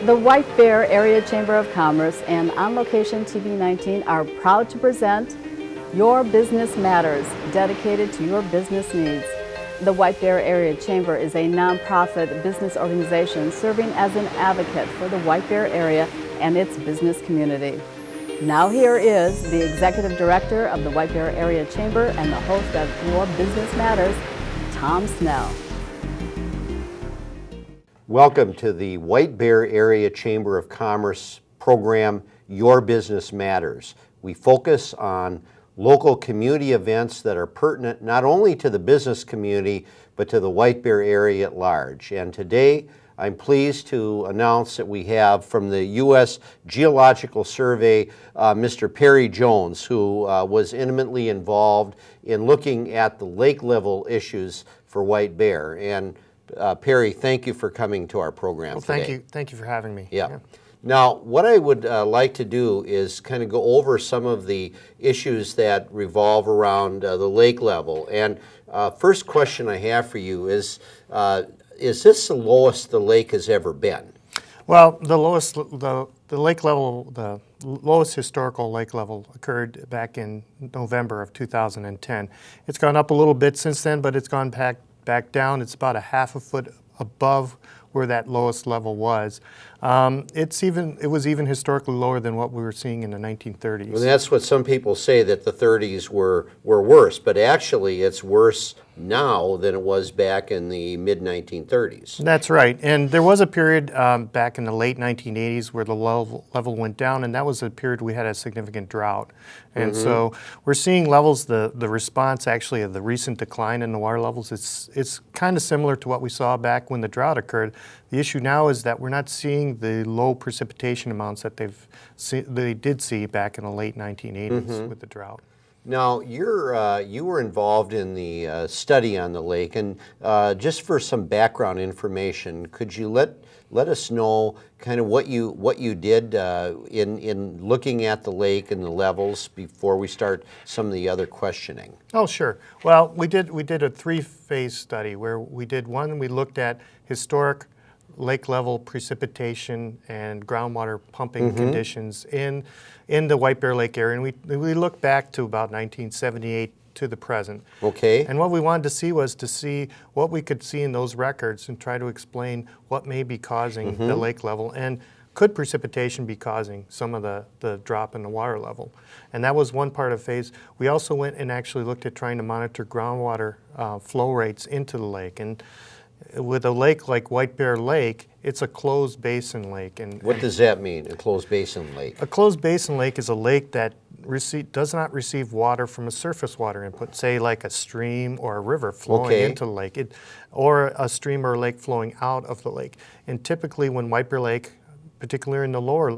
The White Bear Area Chamber of Commerce and On Location TV19 are proud to present Your Business Matters, dedicated to your business needs. The White Bear Area Chamber is a nonprofit business organization serving as an advocate for the White Bear area and its business community. Now here is the Executive Director of the White Bear Area Chamber and the host of Your Business Matters, Tom Snell. Welcome to the White Bear Area Chamber of Commerce program, Your Business Matters. We focus on local community events that are pertinent not only to the business community, but to the White Bear area at large. And today, I'm pleased to announce that we have from the U.S. Geological Survey, Mr. Perry Jones, who was intimately involved in looking at the lake level issues for White Bear. And Perry, thank you for coming to our program today. Thank you for having me. Yeah. Now, what I would like to do is kind of go over some of the issues that revolve around the lake level. And first question I have for you is this the lowest the lake has ever been? Well, the lowest historical lake level occurred back in November of 2010. It's gone up a little bit since then, but it's gone back down. It's about a half a foot above where that lowest level was. It was even historically lower than what we were seeing in the 1930s. Well, that's what some people say, that the 30s were worse, but actually it's worse now than it was back in the mid-1930s. That's right, and there was a period back in the late 1980s where the level went down, and that was a period we had a significant drought. And so we're seeing levels, the response actually of the recent decline in the water levels, it's kind of similar to what we saw back when the drought occurred. The issue now is that we're not seeing the low precipitation amounts that they did see back in the late 1980s with the drought. Now, you were involved in the study on the lake, and just for some background information, could you let us know kind of what you did in looking at the lake and the levels before we start some of the other questioning? Oh, sure. Well, we did a three-phase study where we looked at historic lake level precipitation and groundwater pumping conditions in the White Bear Lake area, and we looked back to about 1978 to the present. Okay. And what we wanted to see was what we could see in those records and try to explain what may be causing the lake level, and could precipitation be causing some of the drop in the water level. And that was one part of phase. We also went and actually looked at trying to monitor groundwater flow rates into the lake. And with a lake like White Bear Lake, it's a closed basin lake. And what does that mean, a closed basin lake? A closed basin lake is a lake that does not receive water from a surface water input, say like a stream or a river flowing into the lake, or a stream or a lake flowing out of the lake. And typically when White Bear Lake, particularly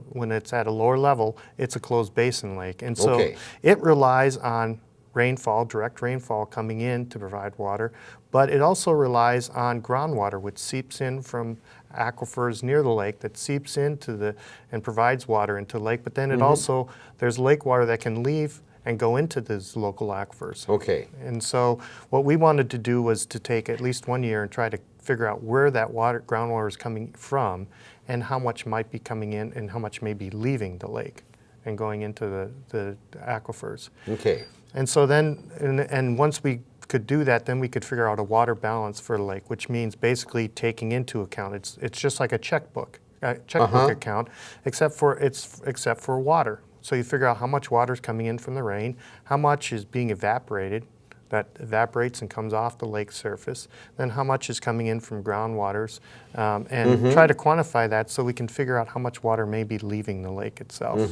when it's at a lower level, it's a closed basin lake. And so it relies on rainfall, direct rainfall coming in to provide water, but it also relies on groundwater, which seeps in from aquifers near the lake, that seeps into and provides water into the lake. But then it also, there's lake water that can leave and go into these local aquifers. Okay. And so what we wanted to do was to take at least 1 year and try to figure out where that groundwater is coming from, and how much might be coming in and how much may be leaving the lake and going into the aquifers. Okay. And so then, and once we could do that, then we could figure out a water balance for the lake, which means basically taking into account, it's just like a checkbook account, except for water. So you figure out how much water is coming in from the rain, how much is being evaporated, that evaporates and comes off the lake surface, then how much is coming in from groundwaters, and try to quantify that so we can figure out how much water may be leaving the lake itself.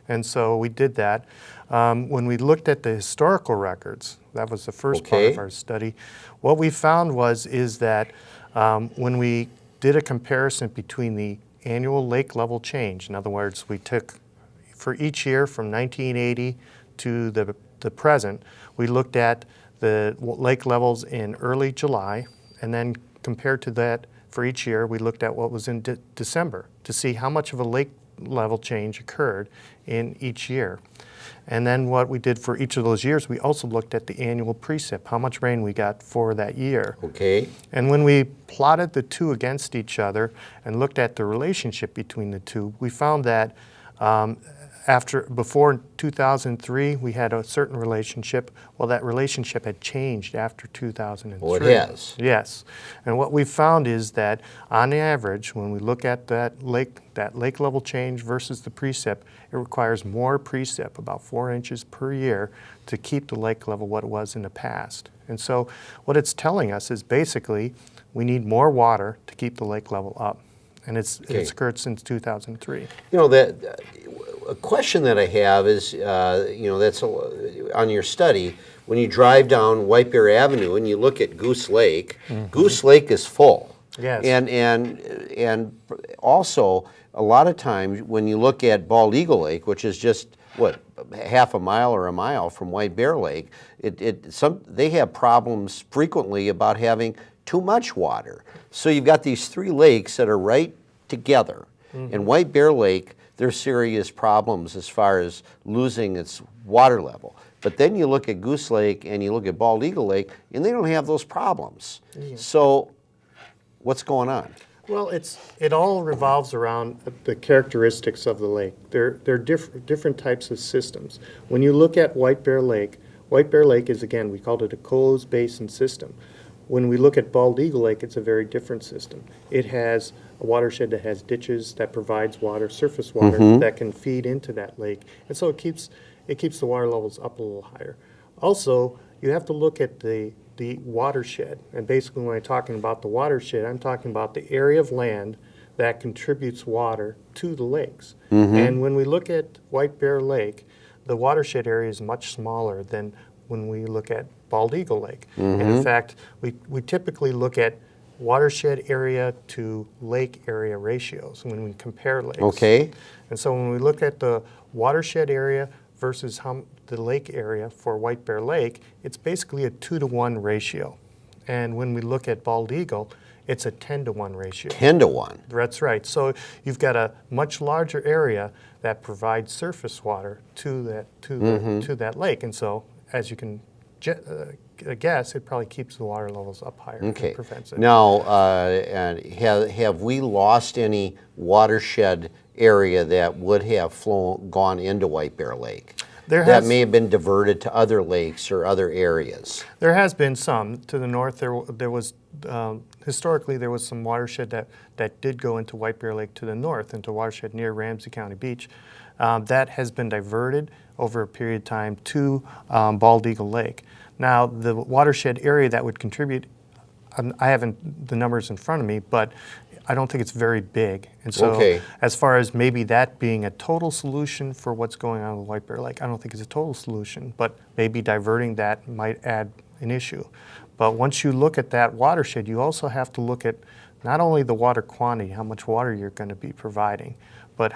And so we did that. When we looked at the historical records, that was the first part of our study, what we found is that when we did a comparison between the annual lake level change, in other words, we took for each year from 1980 to the present, we looked at the lake levels in early July, and then compared to that for each year, we looked at what was in December to see how much of a lake level change occurred in each year. And then what we did for each of those years, we also looked at the annual precip, how much rain we got for that year. Okay. And when we plotted the two against each other and looked at the relationship between the two, we found that before 2003, we had a certain relationship. Well, that relationship had changed after 2003. Well, it has. Yes. And what we found is that on average, when we look at that lake level change versus the precip, it requires more precip, about 4 inches per year, to keep the lake level what it was in the past. And so what it's telling us is basically we need more water to keep the lake level up. And it's occurred since 2003. You know, a question that I have is, you know, that's on your study, when you drive down White Bear Avenue and you look at Goose Lake, Goose Lake is full. Yes. And also, a lot of times when you look at Bald Eagle Lake, which is just, what, half a mile or a mile from White Bear Lake, they have problems frequently about having too much water. So you've got these 3 lakes that are right together. And White Bear Lake, there's serious problems as far as losing its water level. But then you look at Goose Lake and you look at Bald Eagle Lake, and they don't have those problems. Yeah. So what's going on? Well, it all revolves around the characteristics of the lake. They're different types of systems. When you look at White Bear Lake is, again, we called it a closed basin system. When we look at Bald Eagle Lake, it's a very different system. It has a watershed that has ditches that provides water, surface water, that can feed into that lake. And so it keeps the water levels up a little higher. Also, you have to look at the watershed. And basically when I'm talking about the watershed, I'm talking about the area of land that contributes water to the lakes. And when we look at White Bear Lake, the watershed area is much smaller than when we look at Bald Eagle Lake. And in fact, we typically look at watershed area to lake area ratios when we compare lakes. Okay. And so when we look at the watershed area versus the lake area for White Bear Lake, it's basically a 2-to-1 ratio. And when we look at Bald Eagle, it's a 10-to-1 ratio. 10-to-1. That's right. So you've got a much larger area that provides surface water to that lake. And so, as you can guess, it probably keeps the water levels up higher. Okay. And prevents it. Now, and have we lost any watershed area that would have gone into White Bear Lake? That may have been diverted to other lakes or other areas. There has been some. To the north, there was historically there was some watershed that did go into White Bear Lake to the north, into watershed near Ramsey County Beach. That has been diverted over a period of time to Bald Eagle Lake. Now, the watershed area that would contribute, I haven't the numbers in front of me, but I don't think it's very big. And so as far as maybe that being a total solution for what's going on with White Bear Lake, I don't think it's a total solution, but maybe diverting that might add an issue. But once you look at that watershed, you also have to look at not only the water quantity, how much water you're going to be providing, but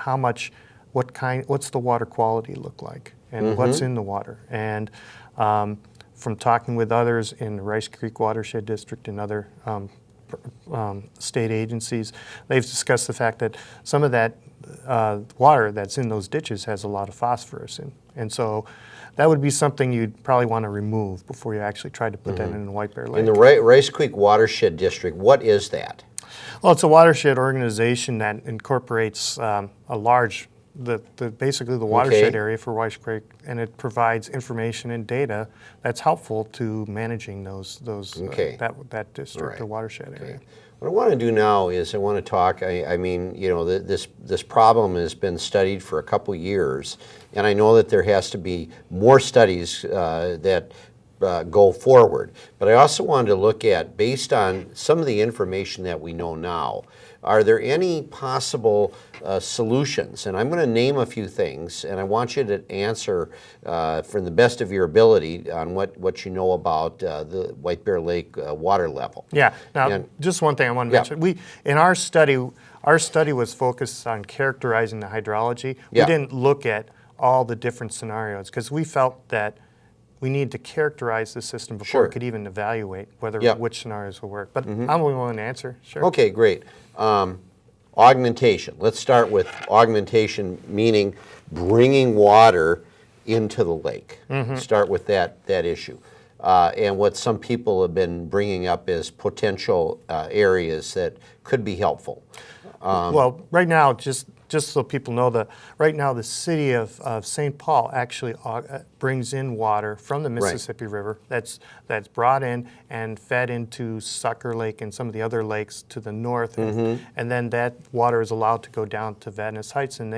what's the water quality look like, and what's in the water. And from talking with others in the Rice Creek Watershed District and other state agencies, they've discussed the fact that some of that water that's in those ditches has a lot of phosphorus in. And so that would be something you'd probably want to remove before you actually try to put that in the White Bear Lake. In the Rice Creek Watershed District, what is that? Well, it's a watershed organization that incorporates basically the watershed area for Rice Creek, and it provides information and data that's helpful to managing that district, the watershed area. What I want to do now is I want to talk. I mean, you know, this problem has been studied for a couple years, and I know that there has to be more studies that go forward. But I also wanted to look at, based on some of the information that we know now, are there any possible solutions? And I'm going to name a few things, and I want you to answer from the best of your ability on what you know about the White Bear Lake water level. Yeah. Now, just one thing I want to mention. In our study was focused on characterizing the hydrology. We didn't look at all the different scenarios because we felt that we need to characterize the system before we could even evaluate which scenarios will work. But I'm willing to answer. Sure. Okay, great. Augmentation. Let's start with augmentation, meaning bringing water into the lake. Start with that issue. And what some people have been bringing up is potential areas that could be helpful. Well, right now, just so people know, right now the city of St. Paul actually brings in water from the Mississippi River that's brought in and fed into Sucker Lake and some of the other lakes to the north, and then that water is allowed to go down to Vadnais Heights, and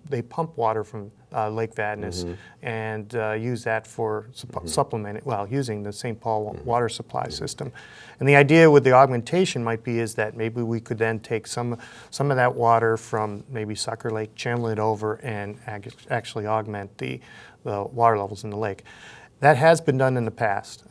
they pump water from Lake Vadnais and use that for supplementing, using the St. Paul water supply system. And the idea with the augmentation might be is that maybe we could then take some of that water from maybe Sucker Lake, channel it over, and actually augment the water levels in the lake. That has been done in the past.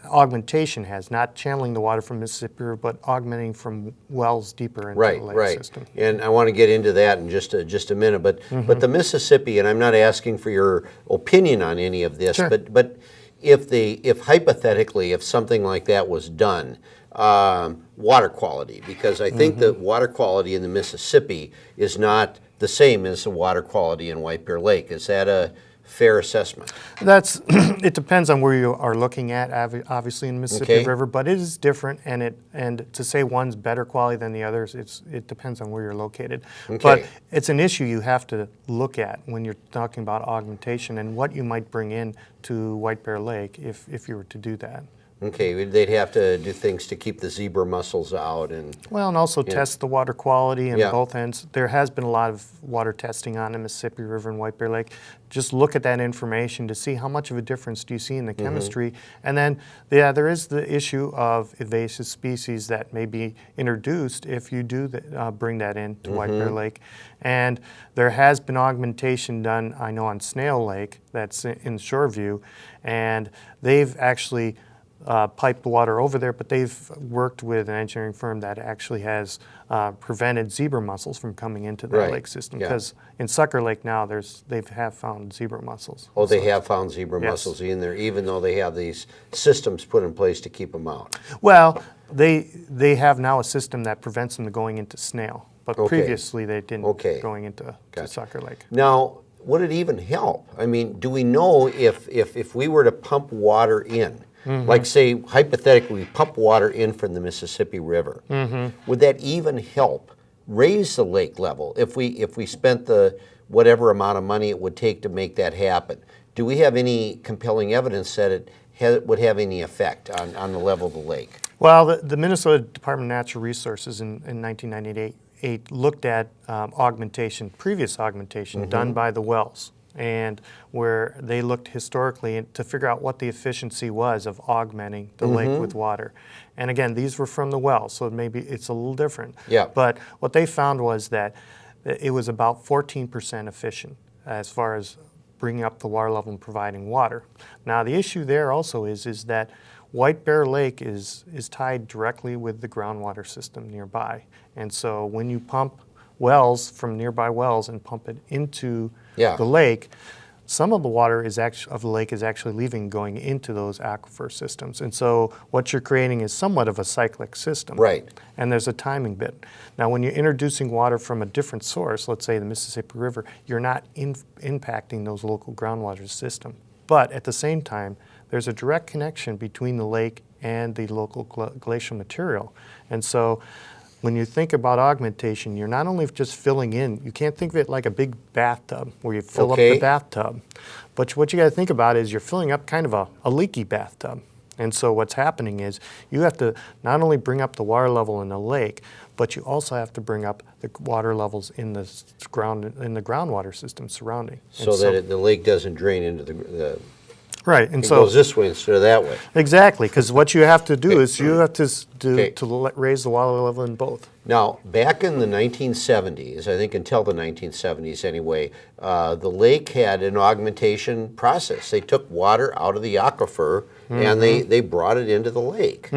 Augmentation has, not channeling the water from Mississippi River, but augmenting from wells deeper into the lake system. And I want to get into that in just a minute, but the Mississippi, and I'm not asking for your opinion on any of this, but if hypothetically, if something like that was done, water quality, because I think the water quality in the Mississippi is not the same as the water quality in White Bear Lake. Is that a fair assessment? It depends on where you are looking at, obviously in the Mississippi River, but it is different, and to say one's better quality than the others, it depends on where you're located. But it's an issue you have to look at when you're talking about augmentation and what you might bring in to White Bear Lake if you were to do that. Okay, they'd have to do things to keep the zebra mussels out and also test the water quality on both ends. There has been a lot of water testing on the Mississippi River and White Bear Lake. Just look at that information to see how much of a difference do you see in the chemistry. And then, there is the issue of invasive species that may be introduced if you do bring that in to White Bear Lake. And there has been augmentation done, I know, on Snell Lake, that's in Shoreview, and they've actually pipe the water over there, but they've worked with an engineering firm that actually has prevented zebra mussels from coming into the lake system. Because in Sucker Lake now, they have found zebra mussels. Oh, they have found zebra mussels in there, even though they have these systems put in place to keep them out. Well, they have now a system that prevents them from going into Snell, but previously they didn't going into Sucker Lake. Now, would it even help? I mean, do we know if we were to pump water in, like say hypothetically we pump water in from the Mississippi River, would that even help raise the lake level if we spent the whatever amount of money it would take to make that happen? Do we have any compelling evidence that it would have any effect on the level of the lake? Well, the Minnesota Department of Natural Resources in 1998 looked at previous augmentation done by the wells, and where they looked historically to figure out what the efficiency was of augmenting the lake with water. And again, these were from the wells, so maybe it's a little different. But what they found was that it was about 14% efficient as far as bringing up the water level and providing water. Now, the issue there also is that White Bear Lake is tied directly with the groundwater system nearby. And so when you pump wells from nearby wells and pump it into the lake, some of the water of the lake is actually leaving, going into those aquifer systems. And so what you're creating is somewhat of a cyclic system. And there's a timing bit. Now, when you're introducing water from a different source, let's say the Mississippi River, you're not impacting those local groundwater system. But at the same time, there's a direct connection between the lake and the local glacial material. And so when you think about augmentation, you're not only just filling in, you can't think of it like a big bathtub where you fill up the bathtub. But what you got to think about is you're filling up kind of a leaky bathtub. And so what's happening is you have to not only bring up the water level in the lake, but you also have to bring up the water levels in the groundwater system surrounding. So that the lake doesn't drain into the and it goes this way instead of that way. Exactly, because what you have to do is you have to raise the water level in both. Now, back in the 1970s, I think until the 1970s anyway, the lake had an augmentation process. They took water out of the aquifer and they brought it into the lake.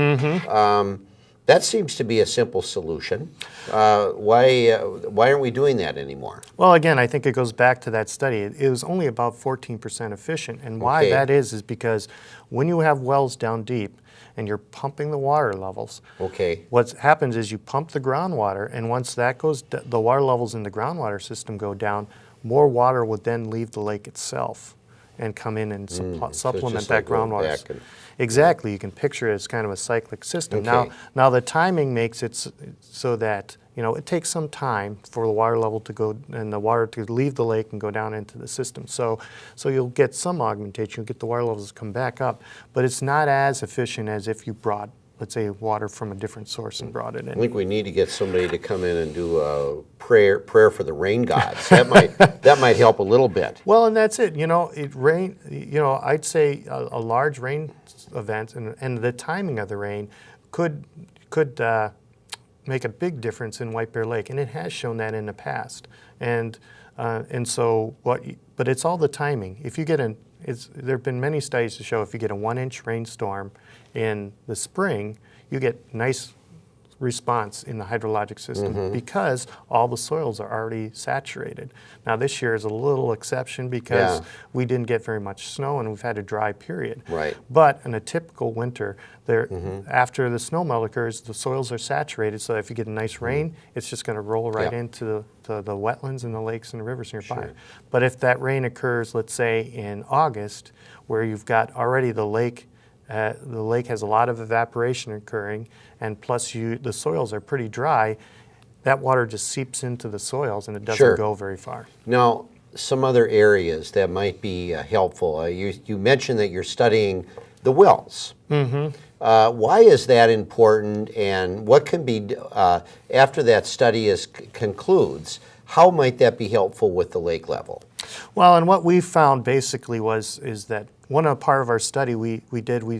That seems to be a simple solution. Why aren't we doing that anymore? Well, again, I think it goes back to that study. It was only about 14% efficient. And why that is because when you have wells down deep and you're pumping the water levels, what happens is you pump the groundwater, and once that goes, the water levels in the groundwater system go down, more water would then leave the lake itself. and come in and So it's supplement just that like going groundwater. back and- Exactly. You can picture it as kind of a cyclic system. Okay. Now the timing makes it so that, it takes some time for the water level to go and the water to leave the lake and go down into the system. So you'll get some augmentation, you'll get the water levels to come back up, but it's not as efficient as if you brought, let's say, water from a different source and brought it I in. think we need to get somebody to come in and do a prayer for the rain gods. That might help a little bit. Well, and that's it. I'd say a large rain event and the timing of the rain could make a big difference in White Bear Lake, and it has shown that in the past. But it's all the timing. If you get there have been many studies to show if you get a 1-inch rainstorm in the spring, you get nice response in the hydrologic system because all the soils are already saturated. Now this year is a little exception because we didn't get very much snow and we've had a dry period. Right. But in a typical winter, after the snow melt occurs, the soils are saturated, so if you get a nice rain, it's just going to roll right into the wetlands and the lakes and the rivers nearby. Sure. But if that rain occurs, let's say in August, where you've got already the lake has a lot of evaporation occurring, and plus the soils are pretty dry, that water just seeps into the soils and it doesn't go very far. Now, some other areas that might be helpful. You mentioned that you're studying the wells. Why is that important, and what can be, after that study concludes, how might that be helpful with the lake level? Well, and what we found basically is that part of our study we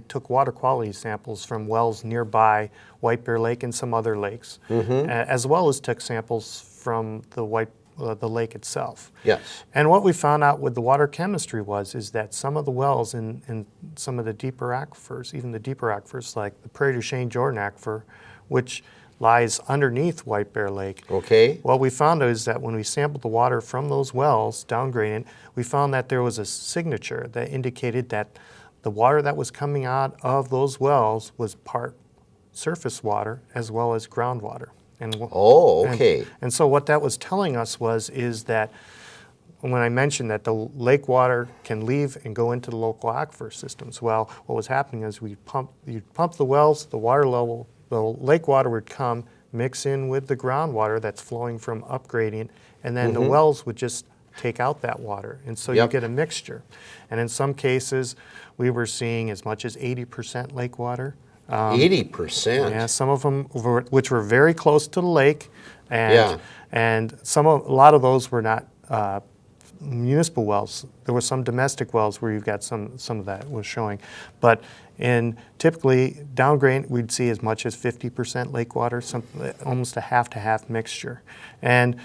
took water quality samples from wells nearby White Bear Lake and some other lakes, as well as took samples from the lake itself. Yes. And what we found out with the water chemistry is that some of the wells in some of the deeper aquifers, even the deeper aquifers like the Prairie du Chien Jordan aquifer, which lies underneath White Bear Lake. Okay. What we found is that when we sampled the water from those wells, downgradient, we found that there was a signature that indicated that the water that was coming out of those wells was part surface water as well as groundwater. And so what that was telling us is that when I mentioned that the lake water can leave and go into the local aquifer systems, well, what was happening is you'd pump the wells, the water level, the lake water would come, mix in with the groundwater that's flowing from upgradient, and then the wells would just take out that water. And so you get a mixture. And in some cases, we were seeing as much as 80% lake water. 80%? Yeah, some of them which were very close to the lake, and a lot of those were not municipal wells. There were some domestic wells where you've got some of that was showing. But typically downgradient, we'd see as much as 50% lake water, almost a half-to-half mixture. And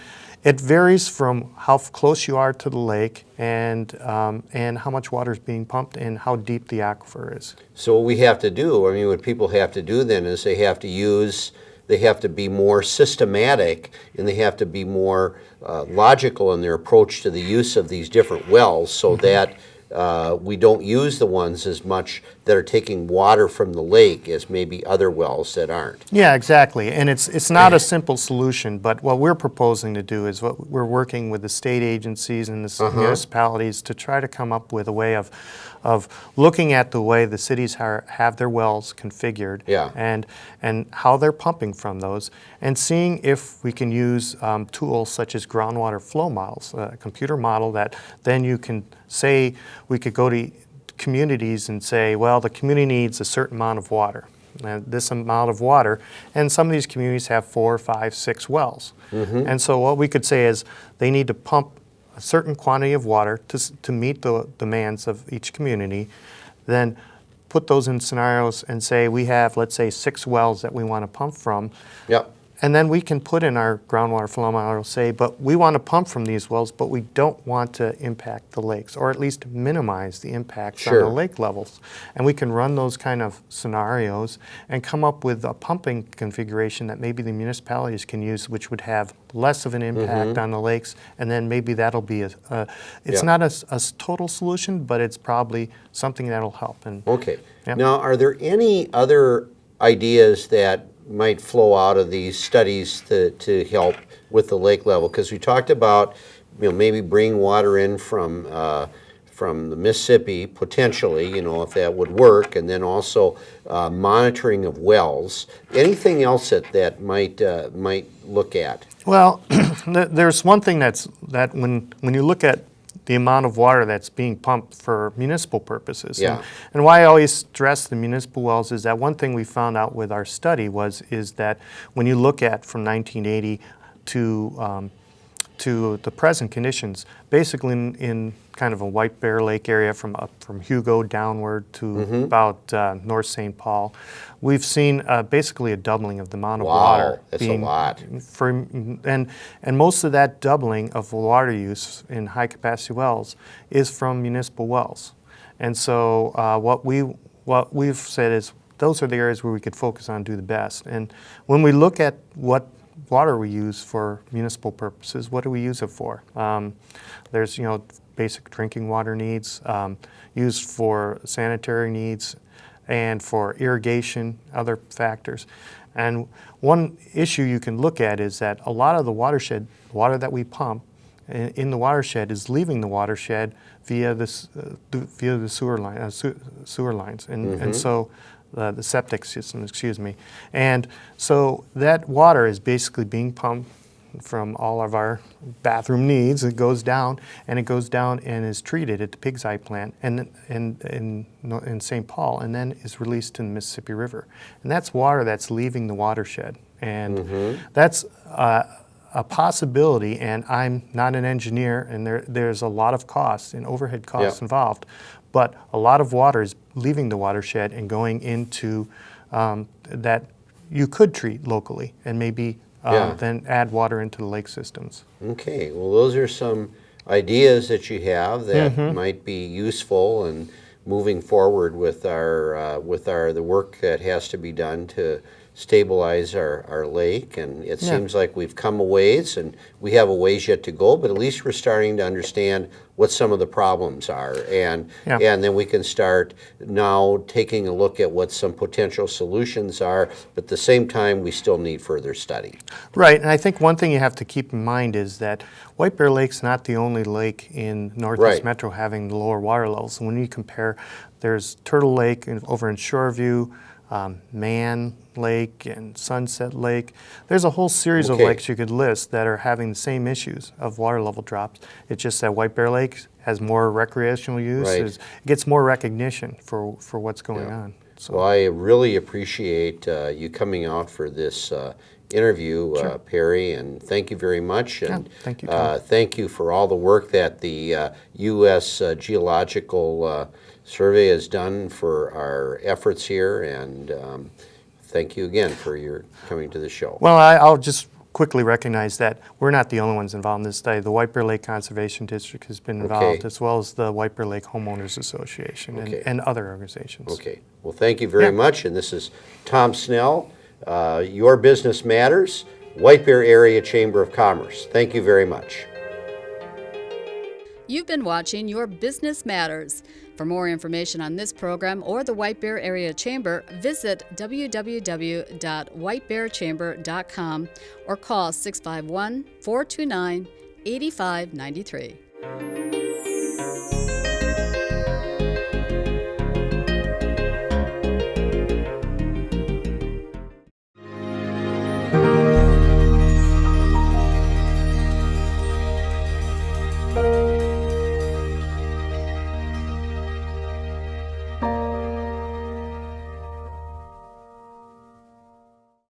it varies from how close you are to the lake and how much water is being pumped and how deep the aquifer is. So what we have to do, what people have to do then is they have to be more systematic, and they have to be more logical in their approach to the use of these different wells so that we don't use the ones as much that are taking water from the lake as maybe other wells that aren't. Yeah, exactly. And it's not a simple solution, but what we're proposing to do is what we're working with the state agencies and the municipalities to try to come up with a way of looking at the way the cities have their wells configured and how they're pumping from those, and seeing if we can use tools such as groundwater flow models, a computer model that then you can say, we could go to communities and say, well, the community needs a certain amount of water, and this amount of water, and some of these communities have 4, 5, 6 wells. And so what we could say is they need to pump a certain quantity of water to meet the demands of each community, then put those in scenarios and say we have, let's say, 6 wells that we want to pump from. Yep. And then we can put in our groundwater flow model, say, but we want to pump from these wells, but we don't want to impact the lakes, or at least minimize the impacts on the lake levels. And we can run those kind of scenarios and come up with a pumping configuration that maybe the municipalities can use, which would have less of an impact on the lakes, and then maybe that'll be it's not a total solution, but it's probably something that'll help. And now, are there any other ideas that might flow out of these studies to help with the lake level? Because we talked about maybe bringing water in from from the Mississippi, potentially, you know, if that would work, and then also monitoring of wells. Anything else that might look at? Well, there's one thing that when you look at the amount of water that's being pumped for municipal purposes, Yeah. and why I always stress the municipal wells is that one thing we found out with our study is that when you look at from 1980 to the present conditions, basically in kind of a White Bear Lake area from Hugo downward to about North St. Paul, we've seen basically a doubling of the amount of water. Wow, that's a lot. And most of that doubling of water use in high capacity wells is from municipal wells. And so what we've said is those are the areas where we could focus on, do the best. And when we look at what water we use for municipal purposes, what do we use it for? There's, you know, basic drinking water needs, used for sanitary needs, and for irrigation, other factors. And one issue you can look at is that a lot of the watershed, water that we pump in the watershed is leaving the watershed via the sewer lines. And so the septic system, excuse me. And so that water is basically being pumped from all of our bathroom needs. It goes down and is treated at the Pig's Eye plant and in St. Paul, and then is released to the Mississippi River. And that's water that's leaving the watershed. And that's a possibility, and I'm not an engineer, and there's a lot of costs and overhead costs involved, but a lot of water is leaving the watershed and going into that you could treat locally and maybe then add water into the lake systems. Okay, well, those are some ideas that you have that might be useful in moving forward with the work that has to be done to stabilize our lake. And it seems like we've come a ways, and we have a ways yet to go, but at least we're starting to understand what some of the problems are, and then we can start now taking a look at what some potential solutions are, but at the same time we still need further study. Right, and I think one thing you have to keep in mind is that White Bear Lake's not the only lake in Northeast Metro having the lower water levels. When you compare, there's Turtle Lake over in Shoreview, Man Lake and Sunset Lake. There's a whole series of lakes you could list that are having the same issues of water level drops. It's just that White Bear Lake has more recreational use. It gets more recognition for what's going on. So. Well, I really appreciate you coming out for this interview, Perry, and thank you very much. And thank you, Tom. Thank you for all the work that the U.S. Geological Survey has done for our efforts here, and thank you again for your coming to the show. Well, I'll just quickly recognize that we're not the only ones involved in this study. The White Bear Lake Conservation District has been involved, as well as the White Bear Lake Homeowners Association and other organizations. Okay. Well, thank you very much, and this is Tom Snell, Your Business Matters, White Bear Area Chamber of Commerce. Thank you very much. You've been watching Your Business Matters. For more information on this program or the White Bear Area Chamber, visit www.whitebearchamber.com or call 651-429-8593.